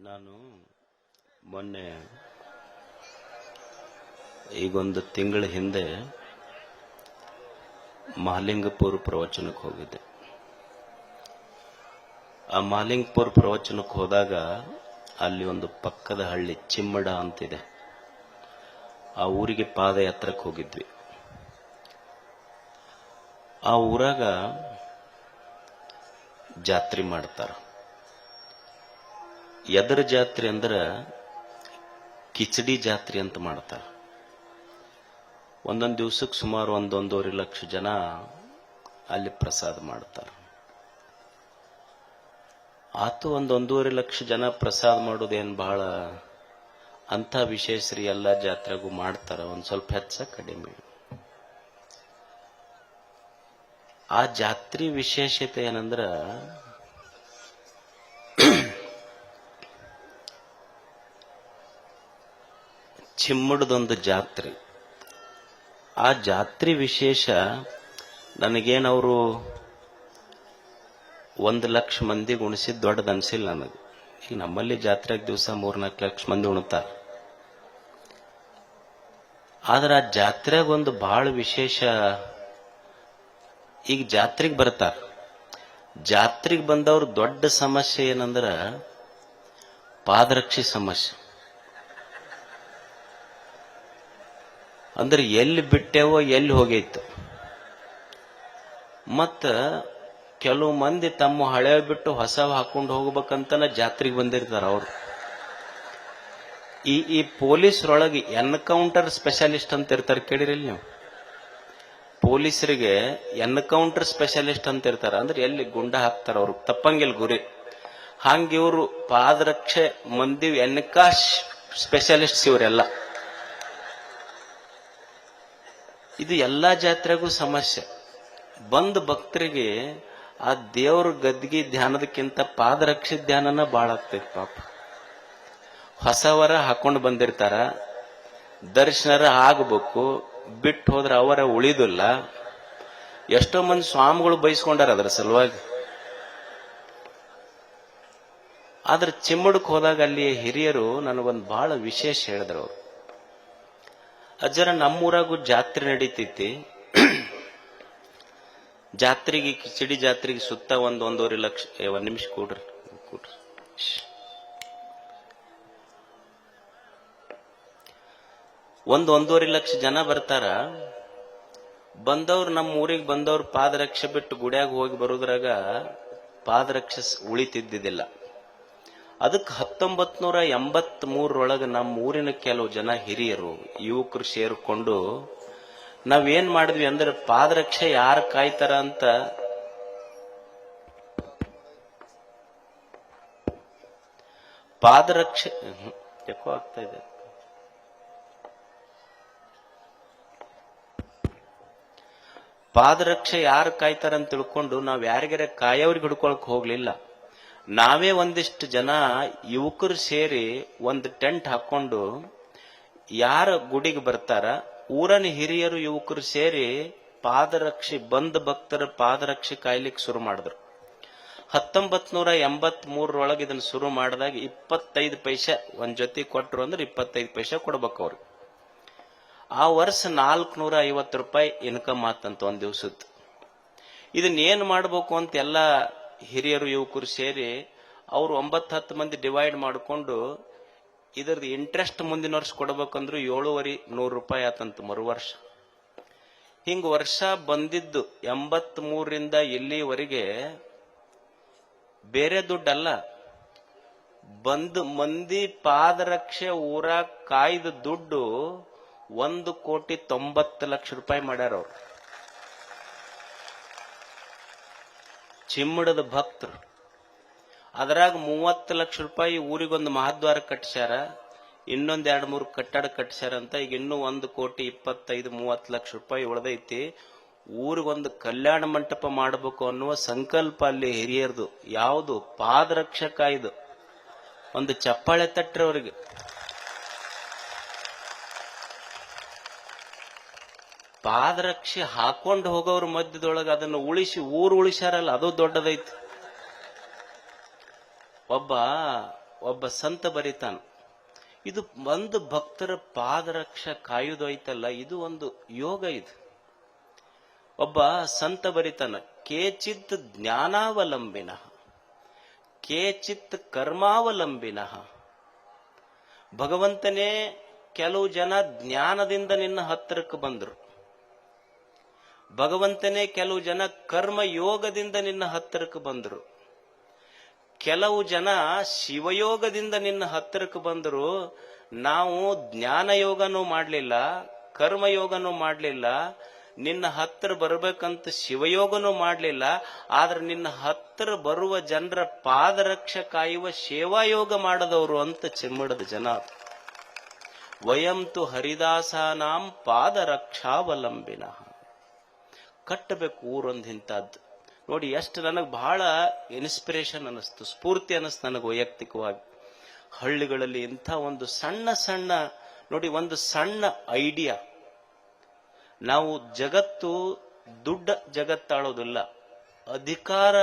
ನಾನು ಮೊನ್ನೆ ಈಗೊಂದು ತಿಂಗಳ ಹಿಂದೆ ಮಹಾಲಿಂಗಪುರ ಪ್ರವಚನಕ್ಕೆ ಹೋಗಿದ್ದೆ. ಆ ಮಹಾಲಿಂಗಪುರ ಪ್ರವಚನಕ್ಕೆ ಹೋದಾಗ ಅಲ್ಲಿ ಒಂದು ಪಕ್ಕದ ಹಳ್ಳಿ ಚಿಮ್ಮಡ ಅಂತಿದೆ. ಆ ಊರಿಗೆ ಪಾದಯಾತ್ರಕ್ಕೆ ಹೋಗಿದ್ವಿ. ಆ ಊರಾಗ ಜಾತ್ರೆ ಮಾಡ್ತಾರ. ಎದರ ಜಾತ್ರೆ ಅಂದ್ರ ಕಿಚಡಿ ಜಾತ್ರೆ ಅಂತ ಮಾಡ್ತಾರ. ಒಂದೊಂದು ದಿವಸಕ್ಕೆ ಸುಮಾರು 1.5 ಲಕ್ಷ ಜನ ಅಲ್ಲಿ ಪ್ರಸಾದ ಮಾಡ್ತಾರೆ. ಆತು 1.5 ಲಕ್ಷ ಜನ ಪ್ರಸಾದ ಮಾಡೋದೇನು ಬಹಳ ಅಂಥ ವಿಶೇಷರಿ. ಎಲ್ಲ ಜಾತ್ರೆಗೂ ಮಾಡ್ತಾರ, ಒಂದ್ ಸ್ವಲ್ಪ ಹೆಚ್ಚ ಕಡಿಮೆ. ಆ ಜಾತ್ರೆ ವಿಶೇಷತೆ ಏನಂದ್ರ ಚಿಮ್ಮಡದೊಂದು ಜಾತ್ರೆ. ಆ ಜಾತ್ರೆ ವಿಶೇಷ ನನಗೇನವರು 1 ಲಕ್ಷ ಮಂದಿಗೆ ಉಣಿಸಿದ್ ದೊಡ್ಡದು ಅನ್ಸಿಲ್ಲ ನನಗೆ. ಈಗ ನಮ್ಮಲ್ಲಿ ಜಾತ್ರೆಗೆ ದಿವಸ 3-4 ಲಕ್ಷ ಮಂದಿ ಉಣ್ತಾರ. ಆದ್ರೆ ಆ ಜಾತ್ರೆಗ ಒಂದು ಬಹಳ ವಿಶೇಷ. ಈಗ ಜಾತ್ರೆಗೆ ಬರ್ತಾರ. ಜಾತ್ರೆಗೆ ಬಂದವ್ರ ದೊಡ್ಡ ಸಮಸ್ಯೆ ಏನಂದ್ರ ಪಾದರಕ್ಷೆ ಸಮಸ್ಯೆ. ಅಂದ್ರೆ ಎಲ್ಲಿ ಬಿಟ್ಟೇವೋ ಎಲ್ಲಿ ಹೋಗೈತು. ಮತ್ತ ಕೆಲವು ಮಂದಿ ತಮ್ಮ ಹಳೆ ಬಿಟ್ಟು ಹೊಸವ ಹಾಕೊಂಡು ಹೋಗ್ಬೇಕಂತನ ಜಾತ್ರೆಗೆ ಬಂದಿರ್ತಾರ. ಅವರು ಈ ಪೊಲೀಸರೊಳಗೆ ಎನ್ಕೌಂಟರ್ ಸ್ಪೆಷಲಿಸ್ಟ್ ಅಂತ ಇರ್ತಾರೆ, ಕೇಳಿರಿಲ್ಲ ನೀವು? ಪೊಲೀಸರಿಗೆ ಎನ್ಕೌಂಟರ್ ಸ್ಪೆಷಲಿಸ್ಟ್ ಅಂತ ಇರ್ತಾರ. ಅಂದ್ರೆ ಎಲ್ಲಿ ಗುಂಡ ಹಾಕ್ತಾರ ಅವ್ರು ತಪ್ಪಂಗಿಲ್ಲ ಗುರಿ. ಹಂಗ ಇವರು ಪಾದರಕ್ಷೆ ಮಂದಿ ಎನ್ಕಾ ಸ್ಪೆಷಲಿಸ್ಟ್ಸ್ ಇವರೆಲ್ಲ. ಇದು ಎಲ್ಲಾ ಜಾತ್ರೆಗೂ ಸಮಸ್ಯೆ. ಬಂದ ಭಕ್ತರಿಗೆ ಆ ದೇವ್ರ ಗದ್ಗಿ ಧ್ಯಾನದಕ್ಕಿಂತ ಪಾದರಕ್ಷೆ ಧ್ಯಾನನ ಬಾಳ ಆಗ್ತೈತಿ. ಪಾಪ ಹೊಸವರ ಹಾಕೊಂಡು ಬಂದಿರ್ತಾರ, ದರ್ಶನರ ಆಗಬೇಕು, ಬಿಟ್ಟು ಹೋದ್ರೆ ಅವರ ಉಳಿದಿಲ್ಲ. ಎಷ್ಟೋ ಮಂದಿ ಸ್ವಾಮಿಗಳು ಬಯಸ್ಕೊಂಡಾರ ಅದರ ಸಲುವಾಗಿ. ಆದ್ರೆ ಚಿಮ್ಮಡಕ್ಕೆ ಹೋದಾಗ ಅಲ್ಲಿ ಹಿರಿಯರು ನನಗೊಂದು ಬಹಳ ವಿಶೇಷ ಹೇಳಿದ್ರು. ಅವರು ಅಜ್ಜರ ನಮ್ಮೂರಾಗೂ ಜಾತ್ರೆ ನಡೀತೈತಿ. ಜಾತ್ರೆಗೆ ಕಿಚಡಿ ಜಾತ್ರೆಗೆ ಸುತ್ತ 1.5 ಲಕ್ಷ. 1 ನಿಮಿಷ ಕೂಡ್ರಿ. 1.5 ಲಕ್ಷ ಜನ ಬರ್ತಾರ. ಬಂದವ್ರು ನಮ್ಮ ಊರಿಗೆ ಬಂದವ್ರು ಪಾದರಕ್ಷೆ ಬಿಟ್ಟು ಗುಡಿಯಾಗ ಹೋಗಿ ಬರೋದ್ರಾಗ ಪಾದರಕ್ಷೆ ಉಳಿತಿದ್ದಿದ್ದಿಲ್ಲ. ಅದಕ್ಕೆ 1983 ನಮ್ಮ ಊರಿನ ಕೆಲವು ಜನ ಹಿರಿಯರು ಯುವಕರು ಸೇರಿಕೊಂಡು ನಾವೇನ್ ಮಾಡಿದ್ವಿ ಅಂದ್ರೆ ಪಾದರಕ್ಷೆ ಯಾರು ಕಾಯ್ತಾರ ಅಂತ ಪಾದರಕ್ಷೆ ಯಾಕೋ ಆಗ್ತಾ ಇದೆ. ಪಾದರಕ್ಷೆ ಯಾರು ಕಾಯ್ತಾರ ಅಂತ ತಿಳ್ಕೊಂಡು ನಾವ್ ಯಾರಿಗಾರ ಕಾಯೋರಿಗೆ ಹಿಡ್ಕೊಳಕ್ ಹೋಗ್ಲಿಲ್ಲ. ನಾವೇ ಒಂದಿಷ್ಟು ಜನ ಯುವಕರು ಸೇರಿ ಒಂದು ಟೆಂಟ್ ಹಾಕೊಂಡು ಯಾರ ಗುಡಿಗೆ ಬರ್ತಾರ ಊರನ ಹಿರಿಯರು ಯುವಕರು ಸೇರಿ ಪಾದರಕ್ಷೆ ಬಂದ ಭಕ್ತರ ಪಾದರಕ್ಷೆ ಕಾಯ್ಲಿಕ್ಕೆ ಶುರು ಮಾಡಿದ್ರು. 1983 ಇದನ್ನ ಶುರು ಮಾಡಿದಾಗ 25 ಪೈಸೆ ಒಂದ್ ಜೊತೆ ಕೊಟ್ರು ಅಂದ್ರೆ 25 ಪೈಸೆ ಕೊಡ್ಬೇಕು ಅವ್ರಿಗೆ. ಆ ವರ್ಷ 450 ರೂಪಾಯಿ ಇನ್ಕಮ್ ಆತಂತ ಒಂದ್ ದಿವ್ಸದ್ದು. ಇದನ್ನ ಏನ್ ಮಾಡ್ಬೇಕು ಅಂತ ಎಲ್ಲ ಹಿರಿಯರು ಯುವಕರು ಸೇರಿ ಅವ್ರು 9-10 ಮಂದಿ ಡಿವೈಡ್ ಮಾಡಿಕೊಂಡು ಇದರದ್ದು ಇಂಟ್ರೆಸ್ಟ್ ಮುಂದಿನ ವರ್ಷ ಕೊಡ್ಬೇಕಂದ್ರು 7,500 ರೂಪಾಯಿ ಆತಂತ ಮರು ವರ್ಷ. ಹಿಂಗ ವರ್ಷ ಬಂದಿದ್ದು 83ರಿಂದ ಇಲ್ಲಿವರೆಗೆ ಬೇರೆ ದುಡ್ಡಲ್ಲ, ಬಂದು ಮಂದಿ ಪಾದರಕ್ಷೆ ಊರಾಗ ಕಾಯ್ದ ದುಡ್ಡು 1,90 ಲಕ್ಷ ರೂಪಾಯಿ ಮಾಡ್ಯಾರ ಅವ್ರು. ಚಿಮ್ಮಡದ ಭಕ್ತರು. ಅದರಾಗ 30 ಲಕ್ಷ ರೂಪಾಯಿ ಊರಿಗೊಂದು ಮಹಾದ್ವಾರ ಕಟ್ಟಿಸ್ಯಾರ, ಇನ್ನೊಂದ್ 2-3 ಕಟ್ಟಡ ಕಟ್ಟಿಸ್ಯಾರ ಅಂತ. ಈಗ ಇನ್ನೂ 1,25-30 ಲಕ್ಷ ರೂಪಾಯಿ ಉಳ್ದೈತಿ. ಊರಿಗೊಂದು ಕಲ್ಯಾಣ ಮಂಟಪ ಮಾಡಬೇಕು ಅನ್ನುವ ಸಂಕಲ್ಪ ಅಲ್ಲಿ ಹಿರಿಯರ್ದು. ಯಾವುದು? ಪಾದರಕ್ಷಕ. ಇದು ಒಂದು ಚಪ್ಪಾಳೆ ತಟ್ರಿ ಅವ್ರಿಗೆ. ಪಾದರಕ್ಷೆ ಹಾಕೊಂಡು ಹೋಗೋರ ಮಧ್ಯದೊಳಗೆ ಅದನ್ನು ಉಳಿಸಿ ಊರು ಉಳಿಸ್ಯಾರಲ್ಲ, ಅದು ದೊಡ್ಡದೈತಿ. ಒಬ್ಬ ಒಬ್ಬ ಸಂತ ಬರಿತಾನ, ಇದು ಒಂದು ಭಕ್ತರ ಪಾದರಕ್ಷ ಕಾಯುವುದು ಐತಲ್ಲ, ಇದು ಒಂದು ಯೋಗ. ಇದು ಒಬ್ಬ ಸಂತ ಬರಿತಾನ, ಕೇಚಿತ್ ಜ್ಞಾನಾವಲಂಬಿನ ಕೇಚಿತ್ ಕರ್ಮಾವಲಂಬಿನ. ಭಗವಂತನೇ ಕೆಲವು ಜನ ಜ್ಞಾನದಿಂದ ನಿನ್ನ ಹತ್ತಿರಕ್ಕೆ ಬಂದರು, ಭಗವಂತನೇ ಕೆಲವು ಜನ ಕರ್ಮ ಯೋಗದಿಂದ ನಿನ್ನ ಹತ್ತಿರಕ್ಕೆ ಬಂದರು, ಕೆಲವು ಜನ ಶಿವಯೋಗದಿಂದ ನಿನ್ನ ಹತ್ತಿರಕ್ಕೆ ಬಂದರು. ನಾವು ಜ್ಞಾನ ಯೋಗನೂ ಮಾಡಲಿಲ್ಲ, ಕರ್ಮಯೋಗನೂ ಮಾಡಲಿಲ್ಲ, ನಿನ್ನ ಹತ್ತಿರ ಬರ್ಬೇಕಂತ ಶಿವಯೋಗನೂ ಮಾಡಲಿಲ್ಲ. ಆದ್ರೆ ನಿನ್ನ ಹತ್ತಿರ ಬರುವ ಜನರ ಪಾದರಕ್ಷ ಕಾಯುವ ಸೇವಾಯೋಗ ಮಾಡದವರು ಅಂತ ಚಿಮ್ಮಡದ ಜನ. ವಯಂತು ಹರಿದಾಸಾನಾಂ ಪಾದರಕ್ಷಾವಲಂಬಿನ. ಕಟ್ಟಬೇಕು ಊರೊಂದು ಇಂಥದ್ದು. ನೋಡಿ ಎಷ್ಟು ನನಗೆ ಬಹಳ ಇನ್ಸ್ಪಿರೇಷನ್ ಅನಿಸ್ತು, ಸ್ಫೂರ್ತಿ ಅನಿಸ್ತು ನನಗೆ ವೈಯಕ್ತಿಕವಾಗಿ. ಹಳ್ಳಿಗಳಲ್ಲಿ ಇಂಥ ಒಂದು ಸಣ್ಣ ಸಣ್ಣ ನೋಡಿ, ಒಂದು ಸಣ್ಣ ಐಡಿಯಾ. ನಾವು ಜಗತ್ತು ದುಡ್ಡ ಜಗತ್ತಾಳೋದಿಲ್ಲ, ಅಧಿಕಾರ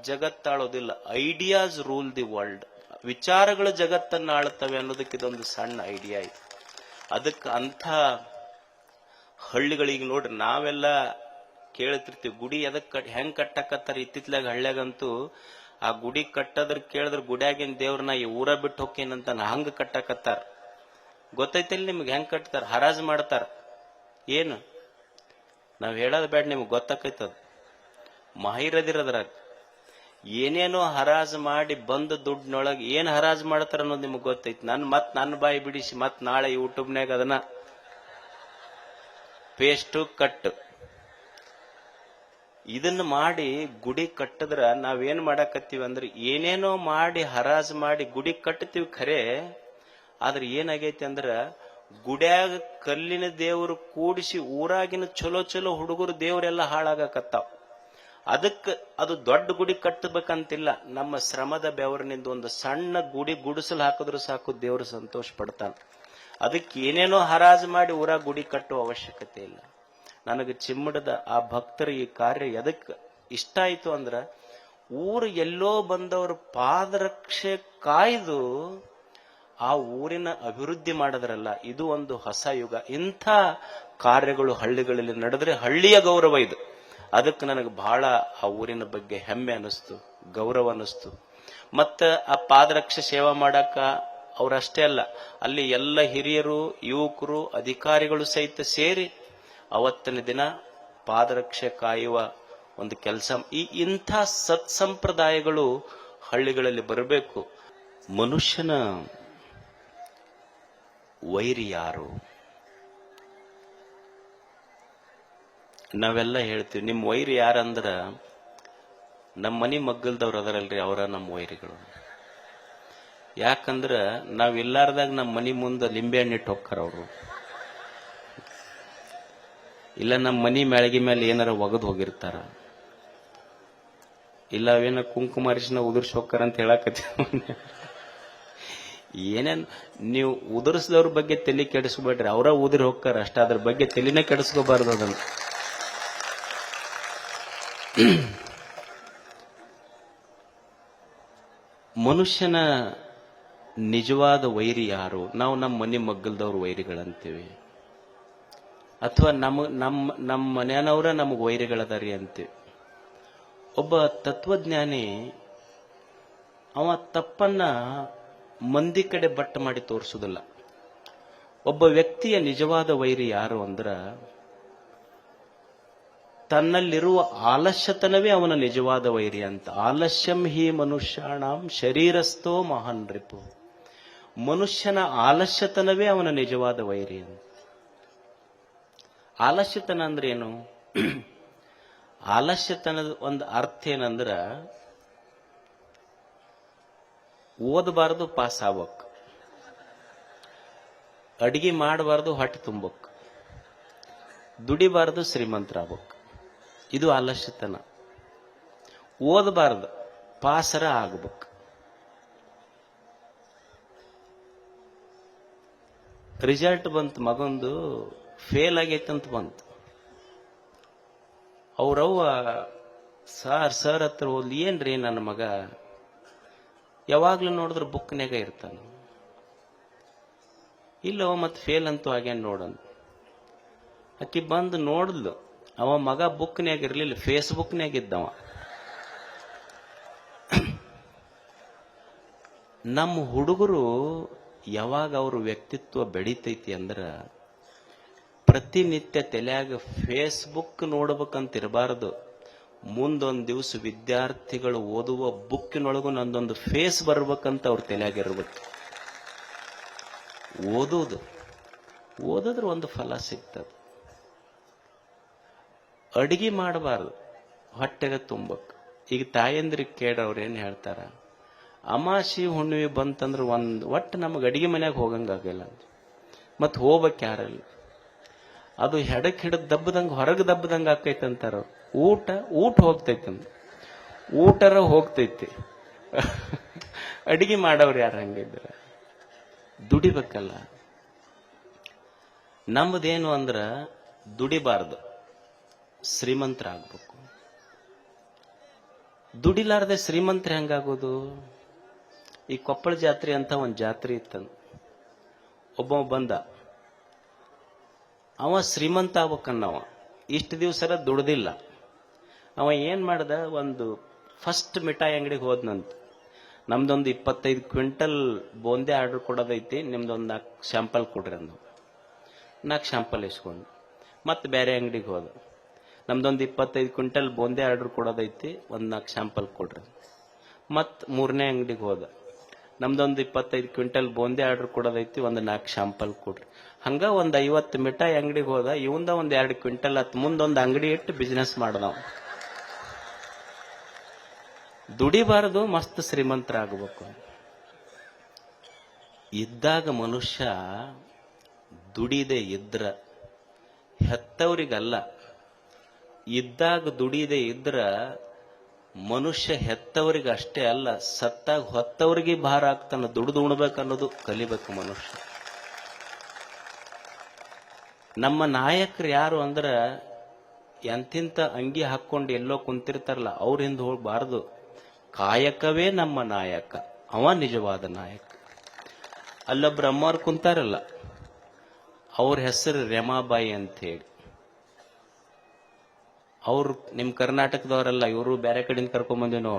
ಜಗತ್ತಾಳೋದಿಲ್ಲ, ಐಡಿಯಾಸ್ ರೂಲ್ ದಿ ವರ್ಲ್ಡ್. ವಿಚಾರಗಳ ಜಗತ್ತನ್ನು ಆಳುತ್ತವೆ ಅನ್ನೋದಕ್ಕೆ ಇದೊಂದು ಸಣ್ಣ ಐಡಿಯಾ ಇದೆ. ಅದಕ್ಕೆ ಅಂಥ ಹಳ್ಳಿಗಳಿಗೆ ನೋಡ್ರಿ, ನಾವೆಲ್ಲ ಕೇಳ್ತಿರ್ತೀವಿ ಗುಡಿ ಎದಕ್ ಹೆಂಗ್ ಕಟ್ಟಕತ್ತಾರ. ಇತ್ತಿತ್ಲಾಗ ಹಳ್ಳ್ಯಾಗಂತೂ ಆ ಗುಡಿ ಕಟ್ಟದ್ರ ಕೇಳಿದ್ರ ಗುಡಿಯಾಗಿನ ದೇವ್ರನ್ನ ಈ ಊರ ಬಿಟ್ಟು ಹೋಗ್ಕೇನಂತ ಹಂಗ ಕಟ್ಟಕತ್ತಾರ. ಗೊತ್ತೈತಿಲ್ಲ ನಿಮ್ಗೆ ಹೆಂಗ್ ಕಟ್ತಾರ? ಹರಾಜ್ ಮಾಡ್ತಾರ. ಏನು ನಾವ್ ಹೇಳೋದ್ ಬೇಡ, ನಿಮ್ಗೆ ಗೊತ್ತಾಕೈತದ. ಮಾಹಿರದಿರದ್ರಾಗ ಏನೇನೋ ಹರಾಜ್ ಮಾಡಿ ಬಂದ ದುಡ್ಡಿನೊಳಗೆ ಏನ್ ಹರಾಜ್ ಮಾಡ್ತಾರ ಅನ್ನೋದು ನಿಮ್ಗೆ ಗೊತ್ತೈತಿ. ನನ್ನ ಬಾಯಿ ಬಿಡಿಸಿ ನಾಳೆ ಯೂಟ್ಯೂಬ್ನಾಗ ಅದನ್ನ ಪೇಸ್ಟು ಕಟ್ಟು ಇದನ್ನ ಮಾಡಿ ಗುಡಿ ಕಟ್ಟಿದ್ರ ನಾವೇನ್ ಮಾಡಾಕತ್ತೀವಿ ಅಂದ್ರೆ ಏನೇನೋ ಮಾಡಿ ಹರಾಜ್ ಮಾಡಿ ಗುಡಿ ಕಟ್ಟತೀವಿ ಖರೆ. ಆದ್ರೆ ಏನಾಗೈತಿ ಅಂದ್ರ ಗುಡ್ಯಾಗ ಕಲ್ಲಿನ ದೇವರು ಕೂಡಿಸಿ ಊರಾಗಿನ ಚಲೋ ಚಲೋ ಹುಡುಗರು ದೇವರೆಲ್ಲ ಹಾಳಾಗಕತ್ತಾವ. ಅದಕ್ಕೆ ಅದು ದೊಡ್ಡ ಗುಡಿ ಕಟ್ಟಬೇಕಂತಿಲ್ಲ, ನಮ್ಮ ಶ್ರಮದ ಬೆವರಿನಿಂದ ಒಂದು ಸಣ್ಣ ಗುಡಿ ಗುಡಿಸಲು ಹಾಕಿದ್ರು ಸಾಕು, ದೇವರು ಸಂತೋಷ ಪಡ್ತಾನ. ಅದಕ್ಕೆ ಏನೇನೋ ಹರಾಜ್ ಮಾಡಿ ಊರಾಗ ಗುಡಿ ಕಟ್ಟುವ ಅವಶ್ಯಕತೆ ಇಲ್ಲ. ನನಗೆ ಚಿಮ್ಮಡದ ಆ ಭಕ್ತರ ಈ ಕಾರ್ಯ ಎದಕ್ಕೆ ಇಷ್ಟ ಆಯ್ತು ಅಂದ್ರ, ಊರು ಎಲ್ಲೋ ಬಂದವರು ಪಾದರಕ್ಷೆ ಕಾಯ್ದು ಆ ಊರಿನ ಅಭಿವೃದ್ಧಿ ಮಾಡಿದ್ರಲ್ಲ, ಇದು ಒಂದು ಹೊಸ ಯುಗ. ಇಂಥ ಕಾರ್ಯಗಳು ಹಳ್ಳಿಗಳಲ್ಲಿ ನಡೆದ್ರೆ ಹಳ್ಳಿಯ ಗೌರವ ಇದು. ಅದಕ್ಕೆ ನನಗೆ ಬಹಳ ಆ ಊರಿನ ಬಗ್ಗೆ ಹೆಮ್ಮೆ ಅನಿಸ್ತು, ಗೌರವ ಅನಿಸ್ತು. ಮತ್ತ ಆ ಪಾದರಕ್ಷೆ ಸೇವಾ ಮಾಡಾಕ ಅವರಷ್ಟೇ ಅಲ್ಲ, ಅಲ್ಲಿ ಎಲ್ಲ ಹಿರಿಯರು, ಯುವಕರು, ಅಧಿಕಾರಿಗಳು ಸಹಿತ ಸೇರಿ ಅವತ್ತಿನ ದಿನ ಪಾದರಕ್ಷೆ ಕಾಯುವ ಒಂದು ಕೆಲಸ. ಇಂಥ ಸತ್ಸಂಪ್ರದಾಯಗಳು ಹಳ್ಳಿಗಳಲ್ಲಿ ಬರಬೇಕು. ಮನುಷ್ಯನ ವೈರಿ ಯಾರು? ನಾವೆಲ್ಲ ಹೇಳ್ತೀವಿ ನಿಮ್ಮ ವೈರಿ ಯಾರಂದ್ರ ನಮ್ಮ ಮನಿ ಮಗ್ಗಲ್ದವ್ರು ಅದರಲ್ರಿ, ಅವರ ನಮ್ಮ ವೈರಿಗಳು. ಯಾಕಂದ್ರ ನಾವಿಲ್ಲಾರ್ದಾಗ ನಮ್ಮ ಮನಿ ಮುಂದೆ ಲಿಂಬೆ ಹಣ್ಣು ಇಟ್ಟು ಹೋಗ್ತಾರ ಅವರು, ಇಲ್ಲ ನಮ್ಮ ಮನಿ ಮ್ಯಾಳಗಿ ಮೇಲೆ ಏನಾರ ಒಗದು ಹೋಗಿರ್ತಾರ, ಇಲ್ಲ ಅವೇನ ಕುಂಕುಮ ಅರಿಶಿನ ಉದುರ್ಸಿ ಹೋಗ್ತಾರ ಅಂತ ಹೇಳಕತ್ತೀವಿ. ಏನೇನ್ ನೀವು ಉದುರಿಸಿದವ್ರ ಬಗ್ಗೆ ತಲೆ ಕೆಡಿಸ್ಬೇಡ್ರಿ, ಅವರ ಉದುರಿ ಹೋಗ್ತಾರ ಅಷ್ಟ, ಅದ್ರ ಬಗ್ಗೆ ತಲೆನೇ ಕೆಡಿಸ್ಕೋಬಾರ್ದು. ಅದನ್ನು ಮನುಷ್ಯನ ನಿಜವಾದ ವೈರಿ ಯಾರು? ನಾವು ನಮ್ಮ ಮನೆ ಮಗ್ಗಲ್ದವ್ರ ವೈರಿಗಳಂತೀವಿ, ಅಥವಾ ನಮ್ಮ ಮನೆಯನವರ ನಮಗೆ ವೈರಿಗಳದಾರಿ ಅಂತೀವಿ. ಒಬ್ಬ ತತ್ವಜ್ಞಾನಿ ಅವ ತಪ್ಪನ್ನ ಮಂದಿ ಕಡೆ ಬಟ್ಟ ಮಾಡಿ ತೋರಿಸುವುದಿಲ್ಲ. ಒಬ್ಬ ವ್ಯಕ್ತಿಯ ನಿಜವಾದ ವೈರಿ ಯಾರು ಅಂದ್ರ ತನ್ನಲ್ಲಿರುವ ಆಲಸ್ಯತನವೇ ಅವನ ನಿಜವಾದ ವೈರಿ ಅಂತ. ಆಲಸ್ಯಂ ಹಿ ಮನುಷ್ಯಾಣಂ ಶರೀರಸ್ಥೋ ಮಹಾನ್ ರಿಪು. ಮನುಷ್ಯನ ಆಲಸ್ಯತನವೇ ಅವನ ನಿಜವಾದ ವೈರಿ ಅಂತ. ಆಲಸ್ಯತನ ಅಂದ್ರೆ ಏನು? ಆಲಸ್ಯತನದ ಒಂದು ಅರ್ಥ ಏನಂದ್ರ ಓದಬಾರದು ಪಾಸ್ ಆಗ್ಬೇಕು, ಅಡಿಗೆ ಮಾಡಬಾರ್ದು ಹೊಟ್ಟೆ ತುಂಬಬೇಕು, ದುಡಿಬಾರದು ಶ್ರೀಮಂತರಾಗಬೇಕು. ಇದು ಆಲಸ್ಯತನ. ಓದಬಾರದು ಪಾಸರ ಆಗ್ಬೇಕು, ರಿಸಲ್ಟ್ ಬಂತು ಮಗಂದು ಫೇಲ್ ಆಗೈತಂತ ಬಂತು, ಅವ್ರವ್ವ ಸರ್ ಹತ್ರ ಹೋದ್ಲಿ, ಏನ್ರಿ ನನ್ನ ಮಗ ಯಾವಾಗ್ಲೂ ನೋಡಿದ್ರೆ ಬುಕ್ನ್ಯಾಗ ಇರ್ತಾನ. ಇಲ್ಲವ ಮತ್ತೆ ಫೇಲ್ ಅಂತೂ ಆಗ್ಯಾನ ನೋಡಂತ. ಆಕಿ ಬಂದು ನೋಡಿದ್ಲು, ಅವ ಮಗ ಬುಕ್ನ್ಯಾಗ ಇರ್ಲಿಲ್ಲ, ಫೇಸ್ಬುಕ್ನ್ಯಾಗ ಇದ್ದವ. ನಮ್ಮ ಹುಡುಗರು ಯಾವಾಗ ಅವ್ರ ವ್ಯಕ್ತಿತ್ವ ಬೆಳಿತೈತಿ ಅಂದ್ರ ಪ್ರತಿನಿತ್ಯ ತಲೆಯಾಗ ಫೇಸ್ಬುಕ್ ನೋಡ್ಬೇಕಂತ ಇರಬಾರದು. ಮುಂದೊಂದು ದಿವಸ ವಿದ್ಯಾರ್ಥಿಗಳು ಓದುವ ಬುಕ್ಕಿನೊಳಗೂ ನಂದೊಂದು ಫೇಸ್ ಬರ್ಬೇಕಂತ ಅವ್ರ ತಲೆಯಾಗಿರ್ಬೇಕು. ಓದಿದ್ರೆ ಒಂದು ಫಲ ಸಿಗ್ತದೆ. ಅಡಿಗೆ ಮಾಡಬಾರ್ದು, ಹೊಟ್ಟೆಗೆ ತುಂಬಕ್. ಈಗ ತಾಯಂದ್ರಿಗೆ ಕೇಳವ್ರು ಏನ್ ಹೇಳ್ತಾರ, ಅಮಾಸಿ ಹುಣ್ಣಿಮೆ ಬಂತಂದ್ರೆ ಒಟ್ಟು ನಮಗೆ ಅಡಿಗೆ ಮನ್ಯಾಗ ಹೋಗಂಗಾಗಲ್ಲ ಅಂತ. ಮತ್ತೆ ಹೋಗ್ಬೇಕು ಯಾರಲ್ಲಿ, ಅದು ಹೆಡಕ್ ಹಿಡಿದು ದಬ್ಬದಂಗೆ ಹೊರಗೆ ದಬ್ಬದಂಗೆ ಆಕೈತೆ ಅಂತಾರ. ಊಟ ಹೋಗ್ತೈತೆ, ಊಟರ ಹೋಗ್ತೈತಿ. ಅಡಿಗೆ ಮಾಡವ್ರು ಯಾರು ಹಂಗಿದ್ರ? ದುಡಿಬೇಕಲ್ಲ. ನಮ್ಮದೇನು ಅಂದ್ರ ದುಡಿಬಾರ್ದು, ಶ್ರೀಮಂತರಾಗ್ಬೇಕು. ದುಡಿಲಾರ್ದೆ ಶ್ರೀಮಂತರ ಹೆಂಗಾಗೋದು? ಈ ಕೊಪ್ಪಳ ಜಾತ್ರೆ ಅಂತ ಒಂದು ಜಾತ್ರೆ ಇತ್ತಂದು, ಒಬ್ಬ ಬಂದ, ಅವ ಶ್ರೀಮಂತ ಆಗ್ಬೇಕನ್ನವ. ಇಷ್ಟು ದಿವಸ ದುಡ್ದಿಲ್ಲ. ಅವ ಏನ್ ಮಾಡ್ದ, ಒಂದು ಫಸ್ಟ್ ಮಿಠಾಯಿ ಅಂಗಡಿಗೆ ಹೋದ್ನಂತ. ನಮ್ದೊಂದು 25 ಕ್ವಿಂಟಲ್ ಬೋಂದೆ ಆರ್ಡರ್ ಕೊಡೋದೈತಿ, ನಿಮ್ದೊಂದು 4 ಶಾಂಪಲ್ ಕೊಡ್ರಿ ಅಂದ. 4 ಶಾಂಪಲ್ ಇಸ್ಕೊಂಡು ಮತ್ತೆ ಬೇರೆ ಅಂಗಡಿಗೆ ಹೋದ. ನಮ್ದೊಂದು 25 ಕ್ವಿಂಟಲ್ ಬೋಂದೆ ಆರ್ಡರ್ ಕೊಡೋದೈತಿ, ಒಂದು 4 ಶಾಂಪಲ್ ಕೊಡ್ರಿ. ಮತ್ 3ನೇ ಅಂಗಡಿಗೆ ಹೋದ. ನಮ್ದೊಂದು 25 ಕ್ವಿಂಟಲ್ ಬೋಂದೆ ಆರ್ಡರ್ ಕೊಡೋದೈತಿ, ಒಂದು 4 ಶಾಂಪಲ್ ಕೊಡ್ರಿ. ಹಂಗ ಒಂದು 50 ಮಿಠಾಯಿ ಅಂಗಡಿಗೆ ಹೋದ. ಇವಂದ ಒಂದು 2 ಕ್ವಿಂಟಲ್ ಹತ್ತು ಮುಂದೊಂದು ಅಂಗಡಿ ಇಟ್ಟು ಬಿಸ್ನೆಸ್ ಮಾಡ್ದವ. ದುಡಿಬಾರದು, ಮಸ್ತ್ ಶ್ರೀಮಂತರಾಗಬೇಕು. ಇದ್ದಾಗ ಮನುಷ್ಯ ದುಡಿದೆ ಇದ್ರ ಹೆತ್ತವರಿಗಲ್ಲ, ಇದ್ದಾಗ ದುಡಿದೆ ಇದ್ರ ಮನುಷ್ಯ ಹೆತ್ತವರಿಗೆ ಅಷ್ಟೇ ಅಲ್ಲ, ಸತ್ತಾಗ ಹೊತ್ತವರಿಗೆ ಭಾರ ಆಗ್ತಾನ. ದುಡಿದು ಉಣ್ಬೇಕನ್ನೋದು ಕಲಿಬೇಕು ಮನುಷ್ಯ. ನಮ್ಮ ನಾಯಕರು ಯಾರು ಅಂದ್ರ ಎಂತಿಂತ ಅಂಗಿ ಹಾಕೊಂಡು ಎಲ್ಲೋ ಕುಂತಿರ್ತಾರಲ್ಲ, ಅವ್ರ ಹಿಂದೆ ಹೋಗ್ಬಾರ್ದು. ಕಾಯಕವೇ ನಮ್ಮ ನಾಯಕ, ಅವ ನಿಜವಾದ ನಾಯಕ. ಅಲ್ಲೊಬ್ರು ಅಮ್ಮವ್ರು ಕುಂತಾರಲ್ಲ, ಅವ್ರ ಹೆಸರು ರೆಮಾಬಾಯಿ ಅಂತ ಹೇಳಿ. ಅವ್ರು ನಿಮ್ ಕರ್ನಾಟಕದವರಲ್ಲ, ಇವರು ಬೇರೆ ಕಡೆಯಿಂದ ಕರ್ಕೊಂಬಂದಿನೋ.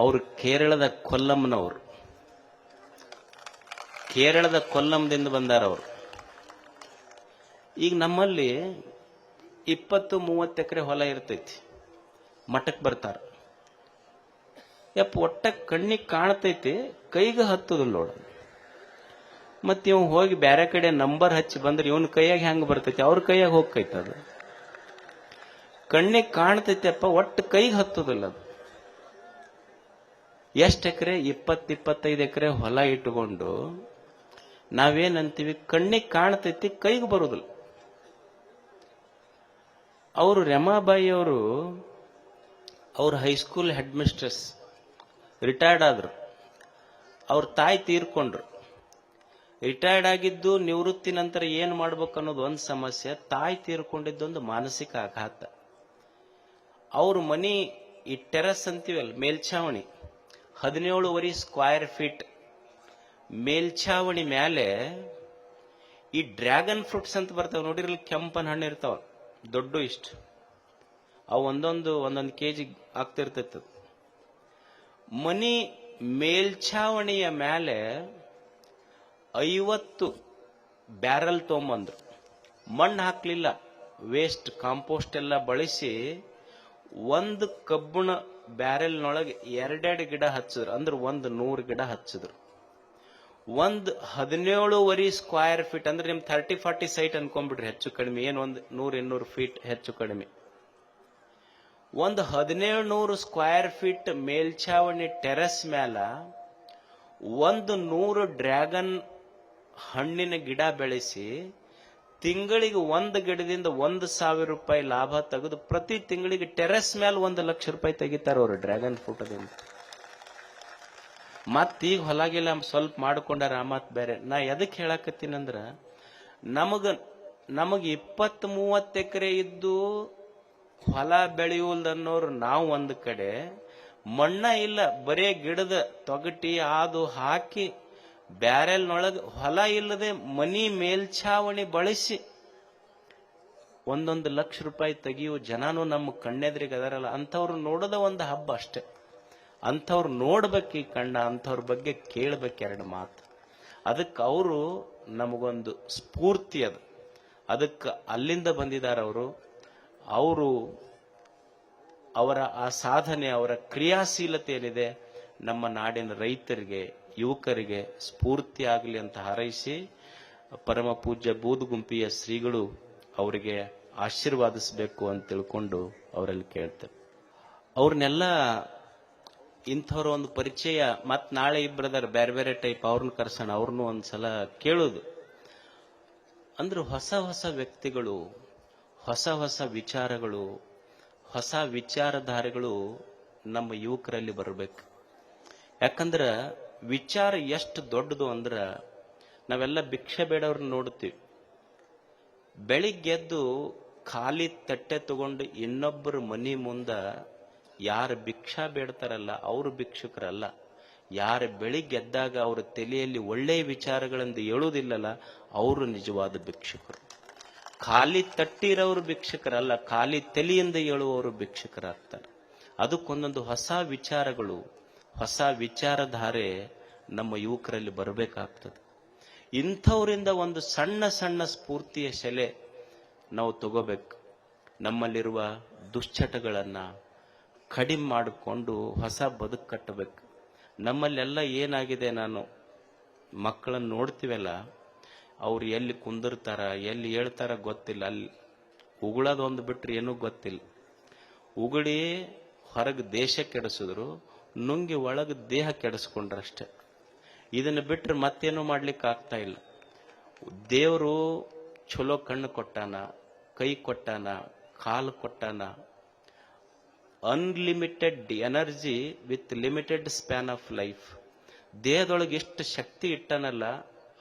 ಅವ್ರು ಕೇರಳದ ಕೊಲ್ಲಂನವರು, ಕೇರಳದ ಕೊಲ್ಲಂದಿಂದ ಬಂದಾರ ಅವರು. ಈಗ ನಮ್ಮಲ್ಲಿ 20-30 ಎಕರೆ ಹೊಲ ಇರ್ತೈತಿ, ಮಠಕ್ಕೆ ಬರ್ತಾರ. ಒಟ್ಟ ಕಣ್ಣಿಗೆ ಕಾಣ್ತೈತಿ, ಕೈಗೆ ಹತ್ತದಿಲ್ಲ ನೋಡ. ಮತ್ತೆ ಇವ್ ಹೋಗಿ ಬೇರೆ ಕಡೆ ನಂಬರ್ ಹಚ್ಚಿ ಬಂದ್ರೆ ಇವನ್ ಕೈಯಾಗ ಹೆಂಗ್ ಬರ್ತೈತಿ, ಅವ್ರ ಕೈಯಾಗ ಹೋಗ್ತೈತಿ. ಅದು ಕಣ್ಣಿಗೆ ಕಾಣ್ತೈತಿಯಪ್ಪ, ಒಟ್ಟು ಕೈಗೆ ಹತ್ತದಿಲ್ಲ. ಅದು ಎಷ್ಟು ಎಕರೆ, 20-25 ಎಕರೆ ಹೊಲ ಇಟ್ಟುಕೊಂಡು ನಾವೇನಂತೀವಿ, ಕಣ್ಣಿಗೆ ಕಾಣ್ತೈತಿ, ಕೈಗೆ ಬರುದಿಲ್ಲ. ಅವರು ರೆಮಾಬಾಯಿ ಅವರು, ಅವ್ರ ಹೈಸ್ಕೂಲ್ ಹೆಡ್ ಮಿಸ್ಟ್ರೆಸ್, ರಿಟೈರ್ಡ್ ಆದ್ರು. ಅವ್ರ ತಾಯಿ ತೀರ್ಕೊಂಡ್ರು. ರಿಟೈರ್ಡ್ ಆಗಿದ್ದು ನಿವೃತ್ತಿ ನಂತರ ಏನ್ ಮಾಡ್ಬೇಕು ಅನ್ನೋದು ಒಂದು ಸಮಸ್ಯೆ, ತಾಯಿ ತೀರ್ಕೊಂಡಿದ್ದೊಂದು ಮಾನಸಿಕ ಆಘಾತ. ಅವ್ರ ಮನಿ ಈ ಟೆರಸ್ ಅಂತೀವಲ್ಲ, ಮೇಲ್ಛಾವಣಿ 17 ಸ್ಕ್ವೇರ್ ಫೀಟ್ ಮೇಲ್ಛಾವಣಿ ಮೇಲೆ ಈ ಡ್ರ್ಯಾಗನ್ ಫ್ರೂಟ್ಸ್ ಅಂತ ಬರ್ತಾವ ನೋಡಿರ್ಲಿ, ಕೆಂಪನ ಹಣ್ಣು ಇರ್ತಾವ, ದೊಡ್ಡ ಇಷ್ಟು. ಅವು ಒಂದೊಂದು ಕೆಜಿ ಆಗ್ತಿರ್ತೈತ. ಮನಿ ಮೇಲ್ಛಾವಣಿಯ ಮೇಲೆ 50 ಬ್ಯಾರಲ್ ತೊಗೊಂಬಂದ್ರು. ಮಣ್ಣು ಹಾಕ್ಲಿಲ್ಲ, ವೇಸ್ಟ್ ಕಾಂಪೋಸ್ಟ್ ಎಲ್ಲ ಬಳಸಿ ಒಂದು ಕಬ್ಬಣ ಬ್ಯಾರೆಲ್ನೊಳಗೆ 2 ಗಿಡ ಹಚ್ಚಿದ್ರು. ಅಂದ್ರೆ 100 ಗಿಡ ಹಚ್ಚಿದ್ರು. ಒಂದು 17 ಸ್ಕ್ವೇರ್ ಫೀಟ್ ಅಂದ್ರೆ ನಿಮ್ 30-40 ಸೈಟ್ ಅನ್ಕೊಂಡ್ಬಿಡ್ರಿ, ಹೆಚ್ಚು ಕಡಿಮೆ. ಏನು ಒಂದು 100-200 ಫೀಟ್ ಹೆಚ್ಚು ಕಡಿಮೆ. ಒಂದು 1700 ಸ್ಕ್ವೇರ್ ಫೀಟ್ ಮೇಲ್ಛಾವಣಿ ಟೆರೆಸ್ ಮೇಲ 100 ಡ್ರ್ಯಾಗನ್ ಹಣ್ಣಿನ ಗಿಡ ಬೆಳೆಸಿ ತಿಂಗಳಿಗೆ 1 ಗಿಡದಿಂದ 1,000 ರೂಪಾಯಿ ಲಾಭ ತೆಗೆದು ಪ್ರತಿ ತಿಂಗಳಿಗೆ ಟೆರೆಸ್ ಮೇಲೆ 1 ಲಕ್ಷ ರೂಪಾಯಿ ತೆಗಿತಾರ ಅವರು ಡ್ರ್ಯಾಗನ್ ಫ್ರೂಟದಿಂದ. ಮತ್ತೀಗ ಹೊಲಗಿಲ್ಲ ಸ್ವಲ್ಪ ಮಾಡ್ಕೊಂಡಾರ, ಮತ್ ಬೇರೆ. ನಾ ಎದಕ್ ಹೇಳಕತ್ತೀನಂದ್ರ, ನಮಗ 20-30 ಎಕರೆ ಇದ್ದು ಹೊಲ ಬೆಳೆಯುವುದನ್ನೋರು ನಾವು ಒಂದು ಕಡೆ, ಮಣ್ಣ ಇಲ್ಲ, ಬರೇ ಗಿಡದ ತೊಗಟಿ ಆದು ಹಾಕಿ ಬ್ಯಾರೆಲ್ನೊಳಗೆ ಹೊಲ ಇಲ್ಲದೆ ಮನಿ ಮೇಲ್ಛಾವಣಿ ಬಳಸಿ 1 ಲಕ್ಷ ರೂಪಾಯಿ ತೆಗಿಯುವ ಜನನು ನಮ್ಮ ಕಣ್ಣೆದ್ರಿಗೆ ಅದರಲ್ಲ. ಅಂಥವ್ರು ನೋಡೋದ ಒಂದು ಹಬ್ಬ ಅಷ್ಟೆ. ಅಂಥವ್ರು ನೋಡ್ಬೇಕು ಈ ಕಣ್ಣ, ಅಂಥವ್ರ ಬಗ್ಗೆ ಕೇಳ್ಬೇಕು 2 ಮಾತು. ಅದಕ್ಕೆ ಅವರು ನಮಗೊಂದು ಸ್ಫೂರ್ತಿ. ಅದಕ್ಕೆ ಅಲ್ಲಿಂದ ಬಂದಿದ್ದಾರೆ ಅವರು ಅವರ ಆ ಸಾಧನೆ, ಅವರ ಕ್ರಿಯಾಶೀಲತೆ ಏನಿದೆ ನಮ್ಮ ನಾಡಿನ ರೈತರಿಗೆ, ಯುವಕರಿಗೆ ಸ್ಫೂರ್ತಿ ಆಗಲಿ ಅಂತ ಹಾರೈಸಿ ಪರಮ ಪೂಜ್ಯ ಬೂದುಗುಂಪಿಯ ಶ್ರೀಗಳು ಅವರಿಗೆ ಆಶೀರ್ವಾದಿಸಬೇಕು ಅಂತ ತಿಳ್ಕೊಂಡು ಅವರಲ್ಲಿ ಕೇಳ್ತೇವೆ. ಅವ್ರನ್ನೆಲ್ಲ ಇಂಥವ್ರ ಒಂದು ಪರಿಚಯ ಮತ್ ನಾಳೆ ಇಬ್ಬರದಾರ ಬೇರೆ ಬೇರೆ ಟೈಪ್, ಅವ್ರನ್ನ ಕರ್ಸೋಣ, ಅವ್ರನ್ನೂ ಒಂದ್ಸಲ ಕೇಳೋದು. ಅಂದ್ರೆ ಹೊಸ ಹೊಸ ವ್ಯಕ್ತಿಗಳು, ಹೊಸ ಹೊಸ ವಿಚಾರಗಳು, ಹೊಸ ವಿಚಾರಧಾರೆಗಳು ನಮ್ಮ ಯುವಕರಲ್ಲಿ ಬರಬೇಕು. ಯಾಕಂದ್ರ ವಿಚಾರ ಎಷ್ಟು ದೊಡ್ಡದು ಅಂದ್ರ ನಾವೆಲ್ಲ ಭಿಕ್ಷೆ ಬೇಡವ್ರನ್ನ ನೋಡ್ತೀವಿ. ಬೆಳಿಗ್ಗೆದ್ದು ಖಾಲಿ ತಟ್ಟೆ ತಗೊಂಡು ಇನ್ನೊಬ್ಬರ ಮನಿ ಮುಂದ ಯಾರು ಭಿಕ್ಷಾ ಬೇಡ್ತಾರಲ್ಲ ಅವರು ಭಿಕ್ಷುಕರಲ್ಲ. ಯಾರು ಬೆಳಿಗ್ಗೆದ್ದಾಗ ಅವ್ರ ತಲೆಯಲ್ಲಿ ಒಳ್ಳೆಯ ವಿಚಾರಗಳಿಂದ ಹೇಳುವುದಿಲ್ಲಲ್ಲ ಅವರು ನಿಜವಾದ ಭಿಕ್ಷುಕರು. ಖಾಲಿ ತಟ್ಟಿರೋರು ಭಿಕ್ಷುಕರಲ್ಲ, ಖಾಲಿ ತಲೆಯಿಂದ ಹೇಳುವವರು ಭಿಕ್ಷುಕರಾಗ್ತಾರೆ. ಅದಕ್ಕೊಂದೊಂದು ಹೊಸ ವಿಚಾರಗಳು, ಹೊಸ ವಿಚಾರಧಾರೆ ನಮ್ಮ ಯುವಕರಲ್ಲಿ ಬರಬೇಕಾಗ್ತದೆ. ಇಂಥವರಿಂದ ಒಂದು ಸಣ್ಣ ಸಣ್ಣ ಸ್ಫೂರ್ತಿಯ ಶೆಲೆ ನಾವು ತಗೋಬೇಕು. ನಮ್ಮಲ್ಲಿರುವ ದುಶ್ಚಟಗಳನ್ನ ಕಡಿಮೆ ಮಾಡಿಕೊಂಡು ಹೊಸ ಬದುಕು ಕಟ್ಟಬೇಕು. ನಮ್ಮಲ್ಲೆಲ್ಲ ಏನಾಗಿದೆ, ನಾನು ಮಕ್ಕಳನ್ನು ನೋಡ್ತೀವಲ್ಲ, ಅವ್ರು ಎಲ್ಲಿ ಕುಂದಿರ್ತಾರ, ಎಲ್ಲಿ ಹೇಳ್ತಾರ ಗೊತ್ತಿಲ್ಲ. ಅಲ್ಲಿ ಉಗುಳೋದೊಂದು ಬಿಟ್ರೆ ಏನೂ ಗೊತ್ತಿಲ್ಲ. ಉಗುಳಿ ಹೊರಗೆ ದೇಶ ಕೆಡಿಸಿದ್ರು, ನುಂಗಿ ಒಳಗೆ ದೇಹ ಕೆಡಿಸ್ಕೊಂಡ್ರಷ್ಟೆ. ಇದನ್ನು ಬಿಟ್ರೆ ಮತ್ತೇನು ಮಾಡ್ಲಿಕ್ಕೆ ಆಗ್ತಾ ಇಲ್ಲ. ದೇವರು ಚಲೋ ಕಣ್ಣು ಕೊಟ್ಟಾನ, ಕೈ ಕೊಟ್ಟಾನ, ಕಾಲು ಕೊಟ್ಟಾನ. Unlimited energy with limited span of life. ದೇಹದೊಳಗೆ ಎಷ್ಟು ಶಕ್ತಿ ಇಟ್ಟನಲ್ಲ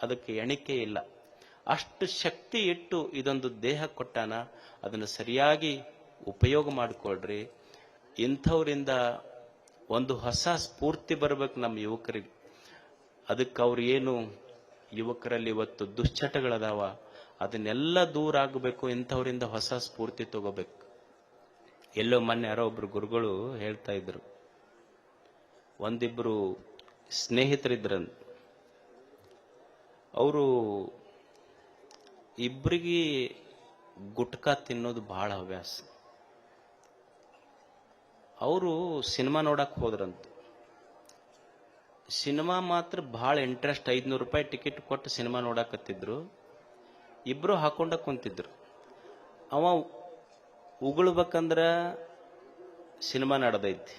ಅದಕ್ಕೆ ಎಣಿಕೆ ಇಲ್ಲ. ಅಷ್ಟು ಶಕ್ತಿ ಇಟ್ಟು ಇದೊಂದು ದೇಹ ಕೊಟ್ಟಾನ, ಅದನ್ನು ಸರಿಯಾಗಿ ಉಪಯೋಗ ಮಾಡಿಕೊಳ್ರಿ. ಇಂಥವರಿಂದ ಒಂದು ಹೊಸ ಸ್ಫೂರ್ತಿ ಬರಬೇಕು ನಮ್ಮ ಯುವಕರಿಗೆ. ಅದಕ್ಕೆ ಅವ್ರು ಏನು ಯುವಕರಲ್ಲಿ ಇವತ್ತು ದುಶ್ಚಟಗಳದಾವ ಅದನ್ನೆಲ್ಲ ದೂರ ಆಗಬೇಕು. ಇಂಥವರಿಂದ ಹೊಸ ಸ್ಫೂರ್ತಿ ತಗೋಬೇಕು. ಎಲ್ಲೋ ಮೊನ್ನೆ ಯಾರೋ ಒಬ್ರು ಗುರುಗಳು ಹೇಳ್ತಾ ಇದ್ರು, ಒಂದಿಬ್ರು ಸ್ನೇಹಿತರಿದ್ರಂತ. ಅವರು ಇಬ್ಬರಿಗೆ ಗುಟ್ಕಾ ತಿನ್ನೋದು ಬಹಳ ಹವ್ಯಾಸ. ಅವರು ಸಿನಿಮಾ ನೋಡಕ್ ಹೋದ್ರಂತ. ಸಿನಿಮಾ ಮಾತ್ರ ಬಹಳ ಇಂಟ್ರೆಸ್ಟ್, 500 ರೂಪಾಯಿ ಟಿಕೆಟ್ ಕೊಟ್ಟು ಸಿನಿಮಾ ನೋಡಕತ್ತಿದ್ರು. ಇಬ್ರು ಹಾಕೊಂಡ ಕುಂತಿದ್ರು. ಅವ ಉಗುಳ್ಬೇಕಂದ್ರ ಸಿನಿಮಾ ನಡೆದೈತಿ,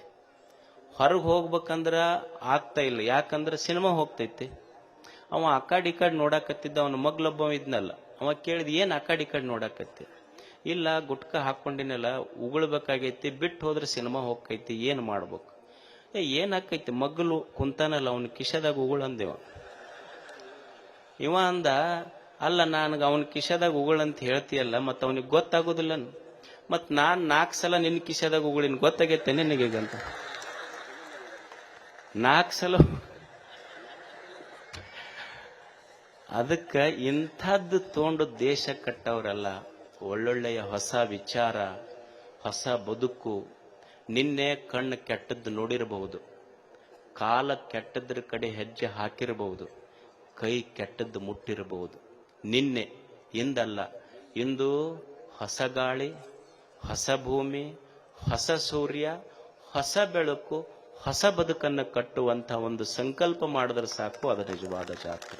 ಹೊರಗೆ ಹೋಗ್ಬೇಕಂದ್ರ ಆಗ್ತಾ ಇಲ್ಲ, ಯಾಕಂದ್ರೆ ಸಿನಿಮಾ ಹೋಗ್ತೈತಿ. ಅವ ಆ ಕಡೆ ಈ ಕಡೆ ನೋಡಕತ್ತಿದ್ದ. ಅವನ ಮಗ್ಲೊಬ್ಬ ಇದ್ನಲ್ಲ, ಅವ ಕೇಳಿದ, ಏನ್ ಆ ಕಡೆ ಈ ಕಡೆ ನೋಡಕತ್ತಿ? ಇಲ್ಲ, ಗುಟ್ಕಾ ಹಾಕೊಂಡಿನಲ್ಲ, ಉಗುಳ್ಬೇಕಾಗೈತಿ, ಬಿಟ್ಟು ಹೋದ್ರೆ ಸಿನಿಮಾ ಹೋಗ್ತೈತಿ, ಏನ್ ಮಾಡ್ಬೇಕು? ಏನಾಕೈತಿ? ಮಗ್ಲು ಕುಂತಾನಲ್ಲ, ಅವನ ಕಿಶದಾಗ ಉಗುಳಂದೇವ. ಇವ ಅಂದ, ಅಲ್ಲ ನನಗೆ ಅವನ ಕಿಶದಾಗ ಉಗುಳಂತ ಹೇಳ್ತೀಯಲ್ಲ, ಮತ್ತ ಅವನಿಗೆ ಗೊತ್ತಾಗೋದಿಲ್ಲ. ಮತ್ ನಾನ್ 4 ಸಲ ನಿನ್ನ ಕಿಶದಾಗ ಉಗುಳಿನ, ಗೊತ್ತಾಗೈತೆ ನಿನಗೀಗಂತ? 4 ಸಲ. ಅದಕ್ಕೆ ಇಂಥದ್ದು ತಗೊಂಡು ದೇಶ ಕಟ್ಟವ್ರಲ್ಲ. ಒಳ್ಳೊಳ್ಳೆಯ ಹೊಸ ವಿಚಾರ, ಹೊಸ ಬದುಕು. ನಿನ್ನೆ ಕಣ್ಣು ಕೆಟ್ಟದ್ದು ನೋಡಿರಬಹುದು, ಕಾಲ ಕೆಟ್ಟದ್ರ ಕಡೆ ಹೆಜ್ಜೆ ಹಾಕಿರಬಹುದು, ಕೈ ಕೆಟ್ಟದ್ದು ಮುಟ್ಟಿರಬಹುದು. ನಿನ್ನೆ, ಇಂದಲ್ಲ. ಇಂದು ಹೊಸ ಗಾಳಿ, ಹೊಸ ಭೂಮಿ, ಹೊಸ ಸೂರ್ಯ, ಹೊಸ ಬೆಳಕು, ಹೊಸ ಬದುಕನ್ನು ಕಟ್ಟುವಂತಹ ಒಂದು ಸಂಕಲ್ಪ ಮಾಡಿದ್ರೆ ಸಾಕು, ಅದು ನಿಜವಾದ ಜಾತ್ರೆ.